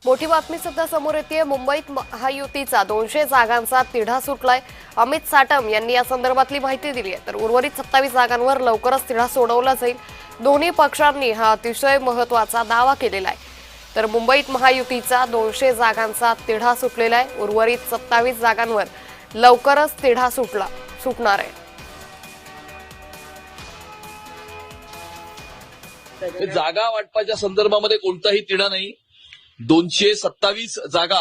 मोठी बातमी सध्या समोर येते। मुंबईत महायुतीचा 200 जागांचा तिढा सुटलाय। अमित साटम यांनी या संदर्भातली माहिती दिली आहे। तर उर्वरित 27 जागांवर लवकरच तिढा सोडवला जाईल। दोन्ही पक्षांनी हा अतिशय महत्त्वाचा दावा केलेला आहे। तर मुंबईत महायुतीचा 200 जागांचा तिढा सुटलेला आहे। उर्वरित 27 जागांवर लवकरच तिढा सुटणार आहे। जागा वाटपाच्या संदर्भामध्ये कोणताही तिढा नाही। 227 जागा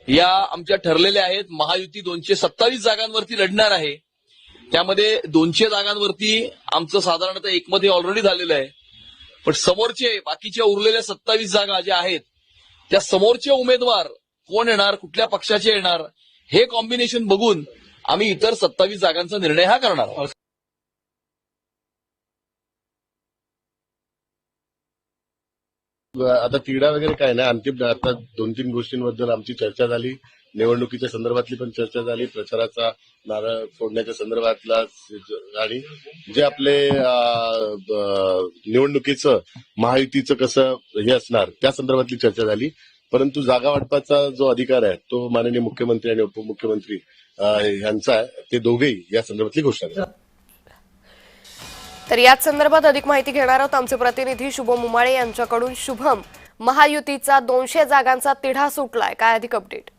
या आमच्या ठरलेल्या आहेत। महायुती 227 जागांवरती लढणार आहे। त्यामध्ये 200 जागांवरती आमचं साधारणतः एकमध्ये ऑलरेडी झालेलं आहे। पण समोरचे बाकीच्या उरलेल्या 27 जागा ज्या आहेत त्या समोरचे उमेदवार कोण येणार, कुठल्या पक्षाचे येणार, हे कॉम्बिनेशन बघून आम्ही इतर 27 जागांचा निर्णय हा करणार आहोत। आता तिढा वगैरे काय नाही। आणखी आता 2-3 गोष्टींबद्दल आमची चर्चा झाली। निवडणुकीच्या संदर्भातली पण चर्चा झाली, प्रचाराचा नारळ फोडण्याच्या संदर्भातला, आणि जे आपले निवडणुकीचं महायुतीचं कसं हे असणार त्या संदर्भातली चर्चा झाली। परंतु जागा वाटपाचा जो अधिकार आहे तो माननीय मुख्यमंत्री आणि उपमुख्यमंत्री यांचा आहे। ते दोघेही या संदर्भातली घोषणा करतात। तर याच संदर्भात अधिक माहिती घेणार आहोत आमचे प्रतिनिधी शुभम उमाळे यांच्याकडून। शुभम, महायुतीचा 200 जागांचा तिढा सुटलाय, काय अधिक अपडेट?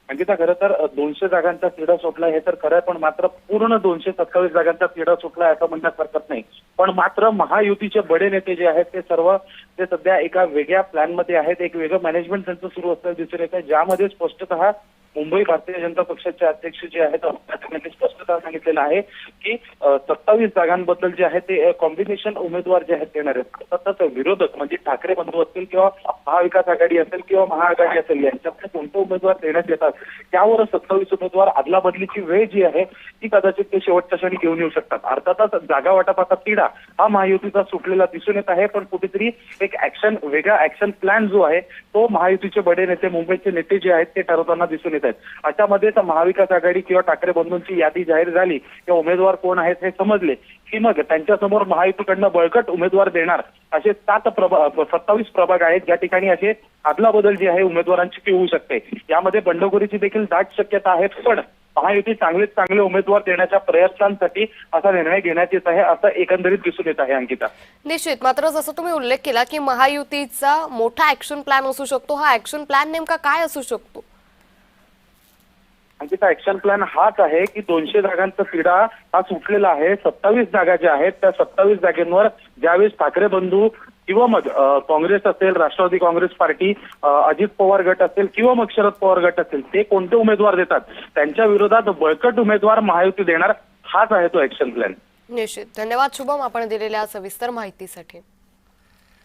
अंकिता, खरं तर 200 जागांचा तिढा सुटला हे तर खरं आहे, पण मात्र पूर्ण 227 जागांचा तिढा सुटला असं म्हणण्यास हरकत नाही। पण मात्र महायुतीचे बडे नेते जे आहेत ते सध्या एका वेगळ्या प्लॅनमध्ये आहेत। एक वेगळं मॅनेजमेंट त्यांचं सुरू असताना दिसून येत आहे, ज्यामध्ये स्पष्टतः मुंबई भारतीय जनता पक्षाचे अध्यक्ष जे आहेत त्यांनी स्पष्टतः सांगितलेलं आहे की 27 जागांबद्दल जे आहे ते कॉम्बिनेशन उमेदवार जे आहेत येणार आहेत। सतत विरोधक म्हणजे ठाकरे बंधू असतील किंवा महाविकास आघाडी असेल किंवा महाआघाडी असेल, यांच्याकडे कोणते उमेदवार देण्यात येतात त्यावर 27 उमेदवार अदलाबदलीची वेळ जी आहे ती कदाचित ते शेवटच्या क्षणी घेऊन येऊ शकतात। अर्थातच जागा वाटपाचा तिढा हा महायुतीचा सुटलेला दिसून येत आहे, पण कुठेतरी एक वेगळा ऍक्शन प्लॅन जो आहे तो महायुतीचे बडे नेते, मुंबईचे नेते जे आहेत ते ठरवताना दिसून येत आहेत। अशामध्येच महाविकास आघाडी किंवा ठाकरे बंधूंची यादी जाहीर झाली किंवा उमेदवार कोण आहेत हे समजले की मग त्यांच्यासमोर महायुतीकडनं बळकट उमेदवार देणार असे 27 प्रभाग आहेत ज्या ठिकाणी असे अदलाबदल जी आहे उमेदवारांची ती होऊ शकते। यामध्ये बंडखोरीची देखील दाट शक्यता आहे, पण महायुती चांगले उमेदवार देण्याच्या प्रयत्नांसाठी असा निर्णय घेण्यात येत आहे असं एकंदरीत दिसून येत आहे। अंकिता, निश्चित, मात्र जसं तुम्ही उल्लेख केला की महायुतीचा मोठा ऍक्शन प्लॅन असू शकतो, हा ऍक्शन प्लॅन नेमका काय असू शकतो? अंकिता, ऍक्शन प्लॅन हाच आहे की 200 जागांचा तिढा हा सुटलेला आहे। 27 जागा ज्या आहेत त्या 27 जागांवर ज्यावेळेस ठाकरे बंधू किंवा मग काँग्रेस असेल, राष्ट्रवादी काँग्रेस पार्टी, अजित पवार गट असेल किंवा मग शरद पवार गट असेल, ते कोणते उमेदवार देतात त्यांच्या विरोधात बळकट उमेदवार महायुती देणार, हाच आहे तो ऍक्शन प्लॅन। निश्चित, धन्यवाद शुभम आपण दिलेल्या सविस्तर माहितीसाठी।